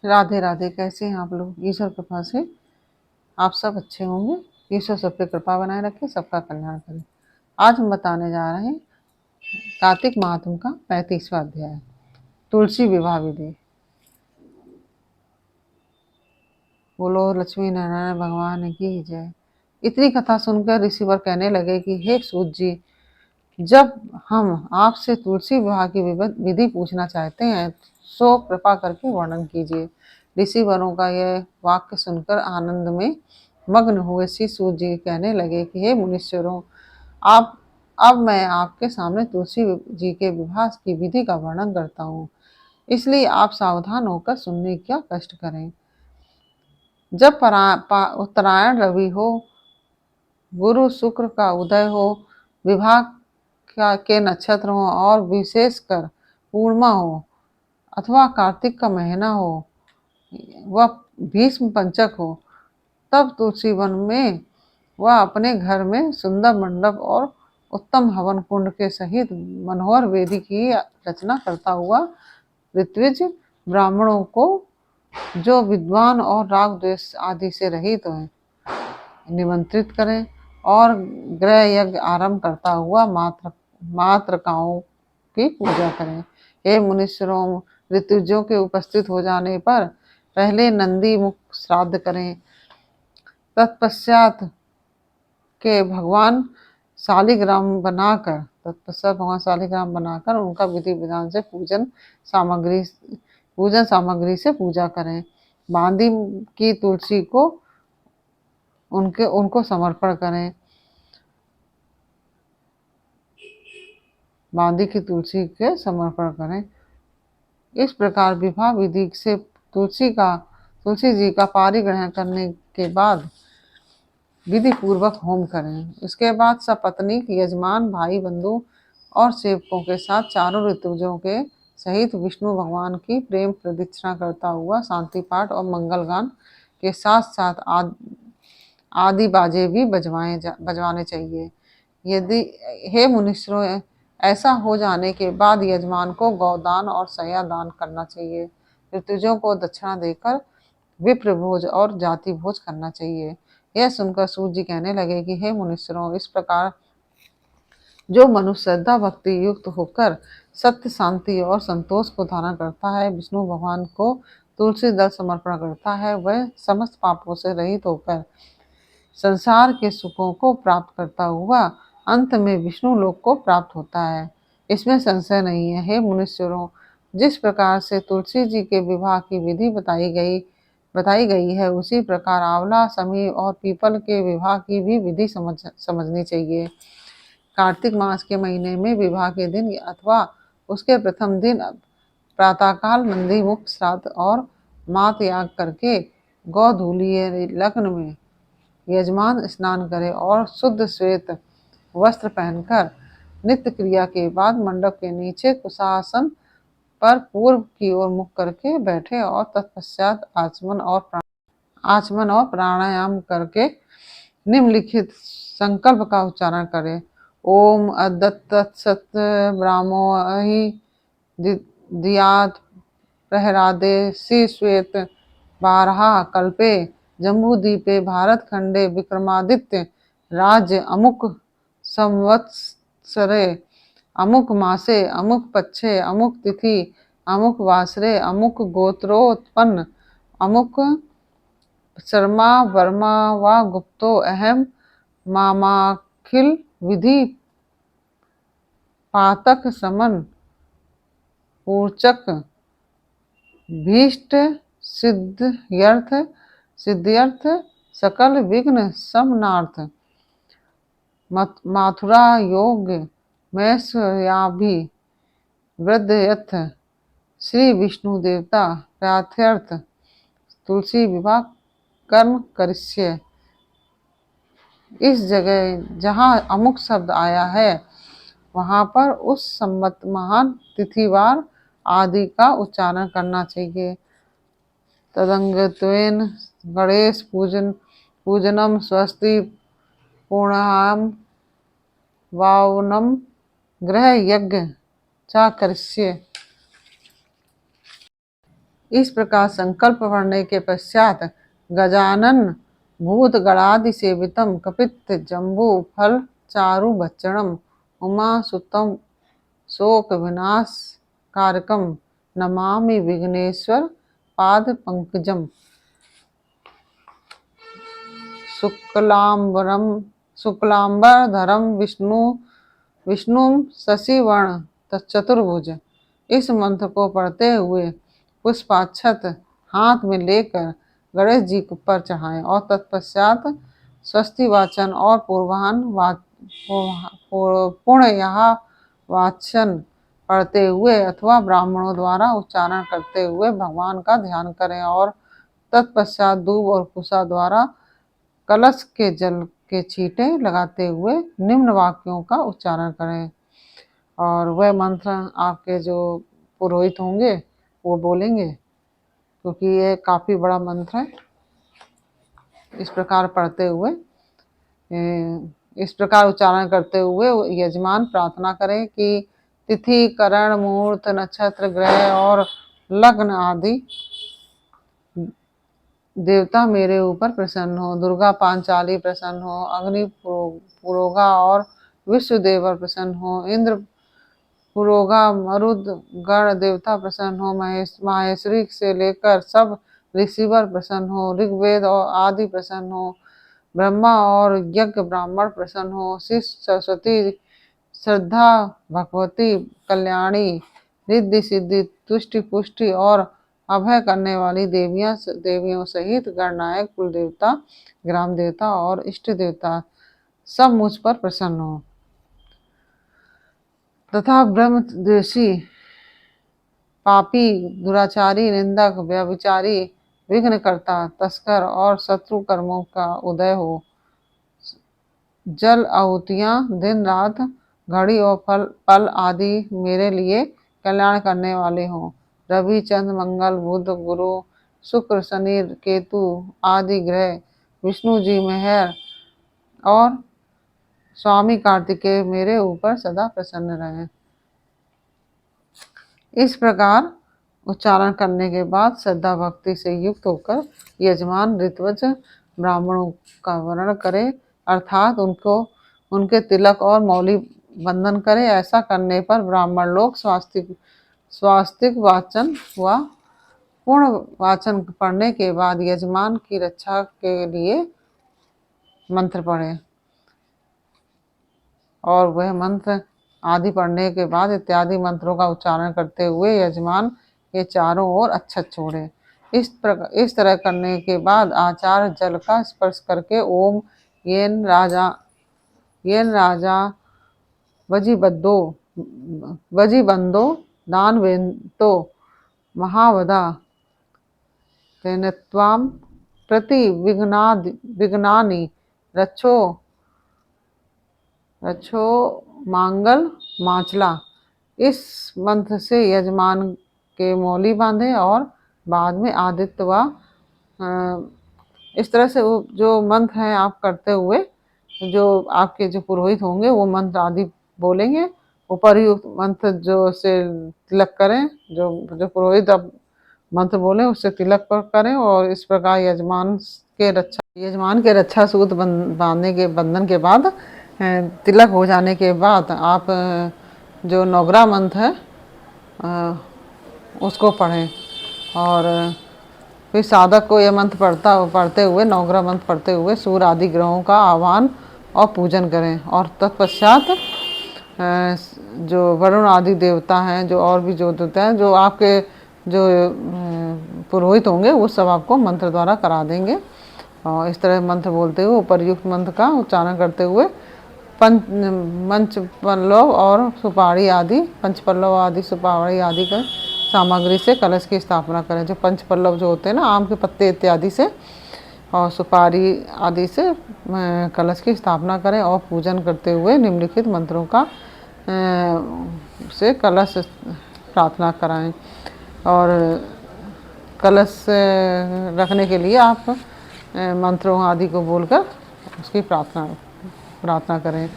राधे राधे। कैसे हैं आप लोग? ईश्वर कृपा से आप सब अच्छे होंगे। ईश्वर सब पे कृपा बनाए रखे, सबका कल्याण करे। आज हम बताने जा रहे हैं कार्तिक महात्म का 35वां अध्याय, तुलसी विवाह विधि। बोलो लक्ष्मी नारायण भगवान की जय। इतनी कथा सुनकर ऋषिवर कहने लगे कि हे सूत जी, जब हम आपसे तुलसी विवाह की विधि पूछना चाहते हैं, सो कृपा करके वर्णन कीजिए। ऋषिवरों का यह वाक्य सुनकर आनंद में मग्न हुए श्री सूत जी कहने लगे कि हे मुनीश्वरों, आप अब मैं आपके सामने तुलसी जी के विवाह की विधि का वर्णन करता हूँ, इसलिए आप सावधान होकर सुनने का कष्ट करें। जब उत्तरायण रवि हो, गुरु शुक्र का उदय हो, विवाह के नक्षत्र हो और विशेषकर पूर्णिमा हो अथवा कार्तिक का महीना हो, वह भीष्म पंचक हो, तब तुलसी वन में वह अपने घर में सुंदर मंडप और उत्तम हवन कुंड के सहित मनोहर वेदी की रचना करता हुआ ऋत्विज ब्राह्मणों को, जो विद्वान और राग द्वेष आदि से रहित हैं, निमंत्रित करें और गृह यज्ञ आरंभ करता हुआ मातृकाओं की पूजा करें। हे मुनीश्वरों, ऋतुजों के उपस्थित हो जाने पर पहले नंदी मुख श्राद्ध करें। तत्पश्चात भगवान शालिग्राम बनाकर उनका विधि विधान से पूजन सामग्री से पूजा करें। बांदी की तुलसी को उनको समर्पण करें। बांदी की तुलसी के समर्पण करें। इस प्रकार विवाह विधि से तुलसी जी का पारिग्रहण करने के बाद विधि पूर्वक होम करें। इसके बाद सपत्नीक यजमान, भाई बंधु और सेवकों के साथ चारों ऋतुजों के सहित विष्णु भगवान की प्रेम प्रदक्षिणा करता हुआ शांति पाठ और मंगल गान के साथ साथ आदि बाजे भी बजवाने चाहिए। यदि हे मुनीश्वरों, ऐसा हो जाने के बाद यजमान को गौदान और शया दान करना चाहिए। ऋतुजों को दक्षिणा देकर विप्र भोज और जाति भोज करना चाहिए। यह सुनकर सूत जी कहने लगे कि हे मुनीश्वरों, इस प्रकार जो मनुष्य श्रद्धा भक्ति युक्त होकर सत्य, शांति और संतोष को धारण करता है, विष्णु भगवान को तुलसी दल समर्पण करता है, वह समस्त पापों से रहित होकर संसार के सुखों को प्राप्त करता हुआ अंत में विष्णु लोक को प्राप्त होता है। इसमें संशय नहीं है। हे मुनीश्वरों, जिस प्रकार से तुलसी जी के विवाह की विधि बताई गई है, उसी प्रकार आंवला, समी और पीपल के विवाह की भी विधि समझनी चाहिए। कार्तिक मास के महीने में विवाह के दिन अथवा उसके प्रथम दिन प्रातःकाल नंदी मुख श्राद्ध और मात याग करके गौधूलीय लग्न में यजमान स्नान करे और शुद्ध श्वेत वस्त्र पहनकर नित्य क्रिया के बाद मंडप के नीचे कुशासन पर पूर्व की ओर मुख करके बैठे और तत्पश्चात आचमन और प्राणायाम करके निम्नलिखित संकल्प का उच्चारण करें। ओम अदत्तसत ब्राह्मोहि दियात प्रहरादे श्री श्वेत बारहा कल्पे जम्बूदीपे भारत खंडे विक्रमादित्य राज्य अमुक संवत्सरे अमुक मासे अमुक पक्षे अमुक तिथि अमुक वासरे अमुक गोत्रोत्पन्न अमुक शर्मा वर्मा व गुप्तो अहम मामाखिल विधि पातक समन पूर्चक भीष्ट सिद्ध्यर्थ सकल विघ्न समनार्थ माथुरा योग मैश्वर्याभि वृद्धयथ श्री विष्णु देवता प्रार्थ्यर्थ तुलसी विवाह कर्म करिष्ये। इस जगह जहाँ अमुक शब्द आया है, वहाँ पर उस संमत महान तिथिवार आदि का उच्चारण करना चाहिए। तदंगत्वेन गणेश पूजनम स्वस्ति पूर्णाम वावनम गृह यज्ञ चा करिष्ये। इस प्रकार संकल्प पढ़ने के पश्चात गजानन भूत गणादि सेवितम कपित जम्बू फल चारु भक्षणम उमा सुतम शोक विनाश कारकम नमामि विघ्नेश्वर पाद पंकजम शुक्लांबरधरम विष्णु शशिवर्ण चतुर्भुज। इस मंत्र को पढ़ते हुए पुष्पाक्षत हाथ में लेकर गणेश जी पर चढ़ाएं और तत्पश्चात स्वस्ति वाचन और पुण्य वाचन पढ़ते हुए अथवा ब्राह्मणों द्वारा उच्चारण करते हुए भगवान का ध्यान करें और तत्पश्चात दूब और कुशा द्वारा कलश के जल के छींटे लगाते हुए निम्न वाक्यों का उच्चारण करें। और वह मंत्र आपके जो पुरोहित होंगे वो बोलेंगे, क्योंकि ये काफ़ी बड़ा मंत्र है। इस प्रकार पढ़ते हुए, इस प्रकार उच्चारण करते हुए यजमान प्रार्थना करें कि तिथि, करण, मुहूर्त, नक्षत्र, ग्रह और लग्न आदि देवता मेरे ऊपर प्रसन्न हो, दुर्गा पांचाली प्रसन्न हो, अग्नि पुरोगा और विश्वदेवर प्रसन्न हो, इंद्र पुरोगा मरुद गण देवता प्रसन्न हो, माहेश्वरी से लेकर सब ऋषिवर प्रसन्न हो, ऋग्वेद और आदि प्रसन्न हो, ब्रह्मा और यज्ञ ब्राह्मण प्रसन्न हो, शिष्य सरस्वती श्रद्धा भगवती कल्याणी रिद्धि सिद्धि तुष्टि पुष्टि और अभय करने वाली देवियों सहित गणनायक कुल देवता, ग्राम देवता और इष्ट देवता सब मुझ पर प्रसन्न हो, तथा ब्रह्मद्वेषी पापी दुराचारी निंदक व्यभिचारी विघ्नकर्ता तस्कर और शत्रु कर्मों का उदय हो। जल आहुतियाँ दिन रात घड़ी और पल आदि मेरे लिए कल्याण करने वाले हों। रवि चंद्र मंगल बुध गुरु शुक्र शनि केतु आदि ग्रह, विष्णु जी मेहर और स्वामी कार्तिकेय मेरे ऊपर सदा प्रसन्न रहें। इस प्रकार उच्चारण करने के बाद श्रद्धा भक्ति से युक्त होकर यजमान ऋत्विज ब्राह्मणों का वर्णन करे, अर्थात उनके तिलक और मौली बंधन करे। ऐसा करने पर ब्राह्मण लोग स्वास्तिक वाचन व पूर्ण वाचन पढ़ने के बाद यजमान की रक्षा के लिए मंत्र पढ़े और वह मंत्र आदि पढ़ने के बाद इत्यादि मंत्रों का उच्चारण करते हुए यजमान के चारों ओर अक्षत छोड़े। इस तरह करने के बाद आचार्य जल का स्पर्श करके ओम येन राजा वजीबंदो दानवेंतो महावदा तेनत्वाम प्रति विघ्नानि रक्षो मांगल माचला। इस मंत्र से यजमान के मौली बांधे और बाद में आदित्य व इस तरह से वो जो मंत्र हैं आप करते हुए जो आपके जो पुरोहित होंगे वो मंत्र आदि बोलेंगे। उपर्युक्त मंत्र जो से तिलक करें, जो पुरोहित अब मंत्र बोले उससे तिलक पर करें और इस प्रकार यजमान के रक्षा सूत्र बांधने के बंधन के बाद तिलक हो जाने के बाद आप जो नौग्रा मंत्र है उसको पढ़ें और फिर साधक को यह मंत्र पढ़ते हुए नौग्रा मंत्र पढ़ते हुए सूर्य आदि ग्रहों का आह्वान और पूजन करें और तत्पश्चात जो वरुण आदि देवता हैं, जो और भी जो देवता हैं, जो आपके जो पुरोहित होंगे वो सब आपको मंत्र द्वारा करा देंगे। और इस तरह मंत्र बोलते हुए उपर्युक्त मंत्र का उच्चारण करते हुए पंच पल्लव और सुपारी आदि सुपारी आदि का सामग्री से कलश की स्थापना करें। जो पंच पल्लव जो होते हैं ना, आम के पत्ते इत्यादि से और सुपारी आदि से कलश की स्थापना करें और पूजन करते हुए निम्नलिखित मंत्रों का से कलश प्रार्थना कराएं। और कलश रखने के लिए आप मंत्रों आदि को बोलकर उसकी प्रार्थना करें।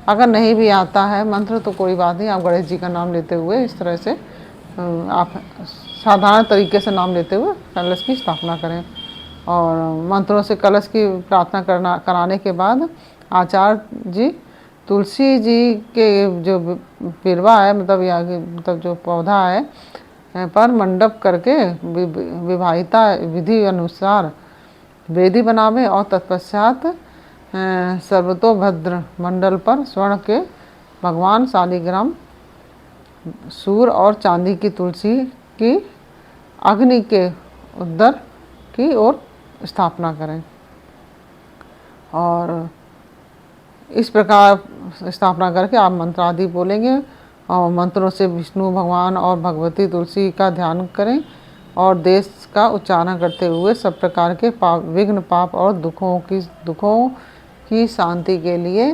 अगर नहीं भी आता है मंत्र तो कोई बात नहीं, आप गणेश जी का नाम लेते हुए इस तरह से आप साधारण तरीके से नाम लेते हुए कलश की स्थापना करें। और मंत्रों से कलश की प्रार्थना कराने के बाद आचार्य जी तुलसी जी के जो बिरवा है, मतलब जो पौधा है पर मंडप करके विवाहिता विधि अनुसार वेदी बनावे और तत्पश्चात सर्वतोभद्र मंडल पर स्वर्ण के भगवान शालिग्राम, सूर और चांदी की तुलसी की अग्नि के उदर की ओर स्थापना करें। और इस प्रकार स्थापना करके आप मंत्र आदि बोलेंगे और मंत्रों से विष्णु भगवान और भगवती तुलसी का ध्यान करें और देश का उच्चारण करते हुए सब प्रकार के विघ्न पाप और दुखों की शांति के लिए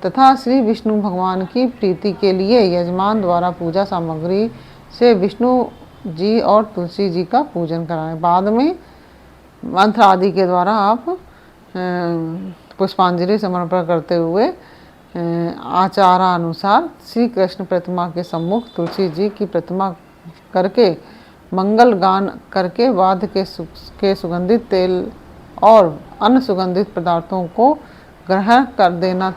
तथा श्री विष्णु भगवान की प्रीति के लिए यजमान द्वारा पूजा सामग्री से विष्णु जी और तुलसी जी का पूजन कराएं। बाद में मंत्र आदि के द्वारा आप पुष्पांजलि समर्पण करते हुए आचारानुसार श्री कृष्ण प्रतिमा के सम्मुख तुलसी जी की प्रतिमा करके मंगल गान करके वाद्य के सुगंधित तेल और अन्य सुगंधित पदार्थों को ग्रहण कर देना।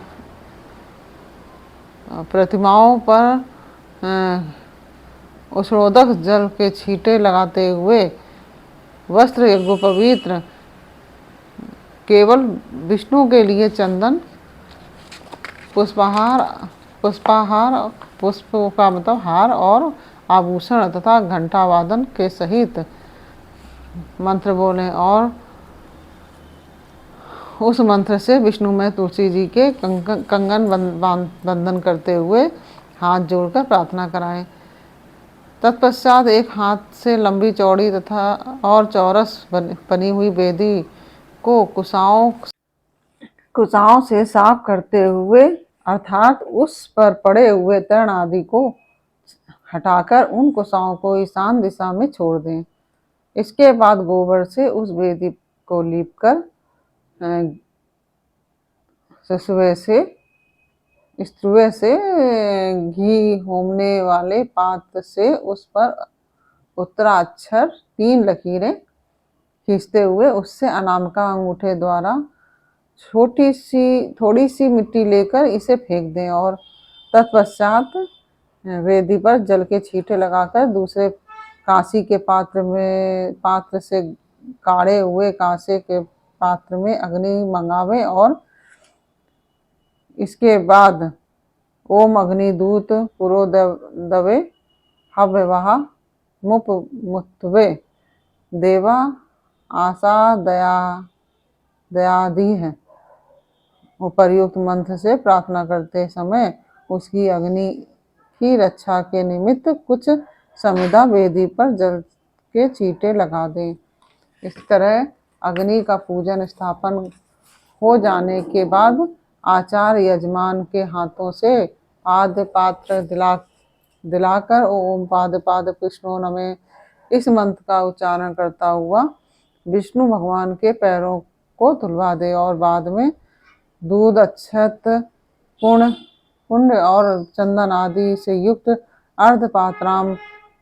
प्रतिमाओं पर उष्णोदक जल के छींटे लगाते हुए वस्त्र यज्ञोपवीत केवल विष्णु के लिए चंदन पुष्पों का मतलब हार और आभूषण तथा घंटा वादन के सहित मंत्र बोलें और उस मंत्र से विष्णु में तुलसी जी के कंगन बंधन करते हुए हाथ जोड़कर प्रार्थना कराएं। तत्पश्चात एक हाथ से लंबी चौड़ी तथा और चौरस बनी हुई वेदी को कुशाओं से साफ करते हुए अर्थात उस पर पड़े हुए तृण आदि को हटाकर उन कुशाओं को ईशान दिशा में छोड़ दें। इसके बाद गोबर से उस वेदी को लीपकर स्त्रुवे से घी होमने वाले पात्र से उस पर उत्तराक्षर 3 लकीरें खींचते हुए उससे अनामिका अंगूठे द्वारा थोड़ी सी मिट्टी लेकर इसे फेंक दें और तत्पश्चात वेदी पर जल के छींटे लगाकर दूसरे कांसी के पात्र से काढ़े हुए कांसे के पात्र में अग्नि मंगावे और इसके बाद ओम अग्निदूत पुरोदवे हव्यवाह मुप मुत्वे देवा आशा दयादि है उपर्युक्त मंत्र से प्रार्थना करते समय उसकी अग्नि की रक्षा के निमित्त कुछ समिधा वेदी पर जल के छींटे लगा दें। इस तरह अग्नि का पूजन स्थापन हो जाने के बाद आचार्य यजमान के हाथों से आद्य पात्र दिलाकर ओम पाद कृष्णो नमः इस मंत्र का उच्चारण करता हुआ विष्णु भगवान के पैरों को धुलवा दे और बाद में दूध अक्षत पुण्य और चंदन आदि से युक्त अर्धपात्राम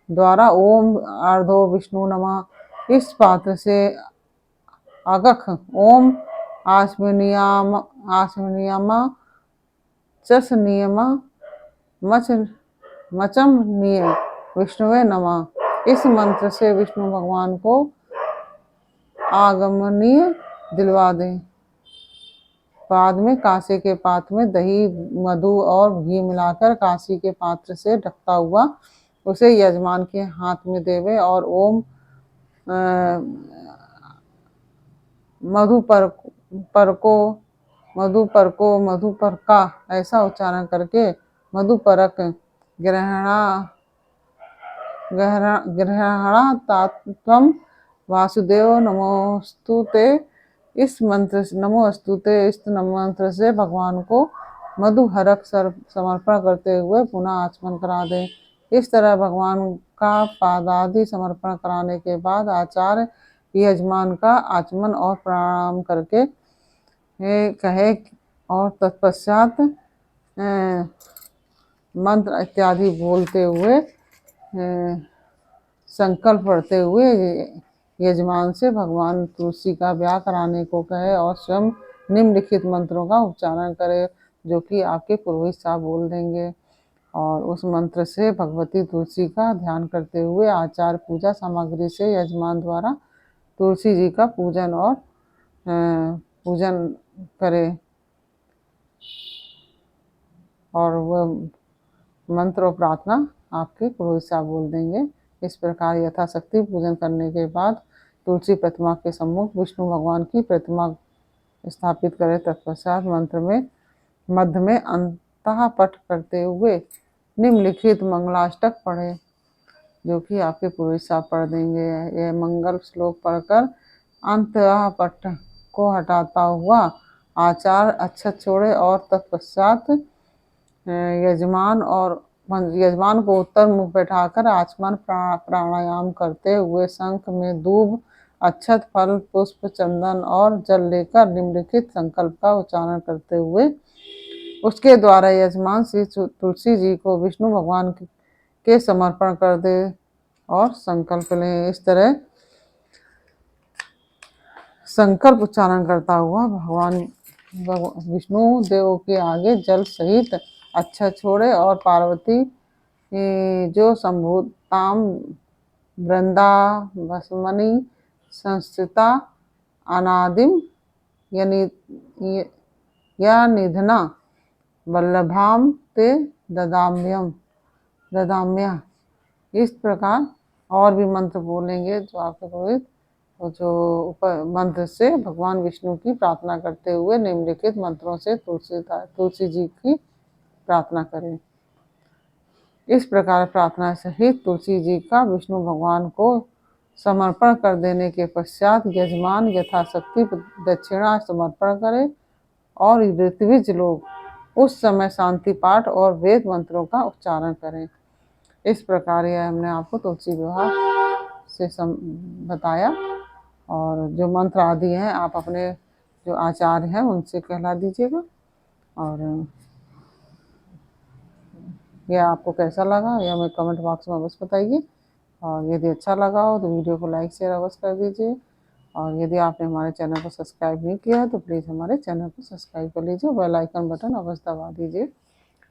द्वारा ओम अर्धो विष्णु नमः इस पात्र से अगख ओम आश्वनियामा चस नियमा मचम निय विष्णुवे नमः इस मंत्र से विष्णु भगवान को आगमनीय दिलवा दें। बाद में कांसे के पात्र में दही मधु और घी मिलाकर कांसी के पात्र से ढकता हुआ उसे यजमान के हाथ में देवे और ओम मधुपर का ऐसा उच्चारण करके मधुपरक ग्रहणातात्वम वासुदेव नमोस्तुते इस मंत्र से भगवान को मधुहरक समर्पण करते हुए पुनः आचमन करा दें। इस तरह भगवान का पादादि समर्पण कराने के बाद आचार्य यजमान का आचमन और प्रणाम करके कहे और तत्पश्चात मंत्र इत्यादि बोलते हुए संकल्प पढ़ते हुए यजमान से भगवान तुलसी का ब्याह कराने को कहे और स्वयं निम्नलिखित मंत्रों का उच्चारण करे, जो कि आपके पुरोहित साहब बोल देंगे। और उस मंत्र से भगवती तुलसी का ध्यान करते हुए आचार पूजा सामग्री से यजमान द्वारा तुलसी जी का पूजन और पूजन करें। और वह मंत्र और प्रार्थना आपके पुरोहित साहब बोल देंगे। इस प्रकार यथाशक्ति पूजन करने के बाद तुलसी प्रतिमा के सम्मुख विष्णु भगवान की प्रतिमा स्थापित करें। तत्पश्चात मंत्र में मध्य में अंतः पठ करते हुए निम्नलिखित मंगलाष्टक पढ़े, जो कि आपके पुरोहित साहब पढ़ देंगे। यह मंगल श्लोक पढ़कर अंतः पठ को हटाता हुआ आचार अक्षत छोड़े और तत्पश्चात यजमान को उत्तर मुख बैठाकर आचमन प्राणायाम करते हुए शंख में दूब, अक्षत, फल, पुष्प, चंदन और जल लेकर निम्नलिखित संकल्प का उच्चारण करते हुए उसके द्वारा यजमान श्री तुलसी जी को विष्णु भगवान के समर्पण कर दे और संकल्प लें। इस तरह संकल्प उच्चारण करता हुआ भगवान विष्णु देव के आगे जल सहित अक्षत छोड़े और पार्वती जो संभूताम वृंदावसमनी संस्थिता अनादिम या निधना वल्लभाम ते ददाम्या। इस प्रकार और भी मंत्र बोलेंगे जो आपके पुरोहित, जो मंत्र से भगवान विष्णु की प्रार्थना करते हुए निम्नलिखित मंत्रों से तुलसी जी की प्रार्थना करें। इस प्रकार प्रार्थना सहित तुलसी जी का विष्णु भगवान को समर्पण कर देने के पश्चात यजमान यथाशक्ति दक्षिणा समर्पण करें और ऋत्विज लोग उस समय शांति पाठ और वेद मंत्रों का उच्चारण करें। इस प्रकार यह हमने आपको तुलसी विवाह से बताया। और जो मंत्र आदि हैं आप अपने जो आचार्य हैं उनसे कहला दीजिएगा। और यह आपको कैसा लगा यह हमें कमेंट बॉक्स में अवश्य बताइए। और यदि अच्छा लगा हो तो वीडियो को लाइक शेयर अवश्य कर दीजिए। और यदि आपने हमारे चैनल को सब्सक्राइब नहीं किया है तो प्लीज़ हमारे चैनल को सब्सक्राइब कर लीजिए, बेल आइकन बटन अवश्य दबा दीजिए,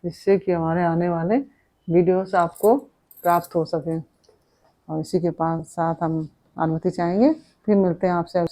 जिससे कि हमारे आने वाले वीडियोस आपको प्राप्त हो सकें। और इसी के साथ हम अनुमति चाहेंगे, फिर मिलते हैं आपसे।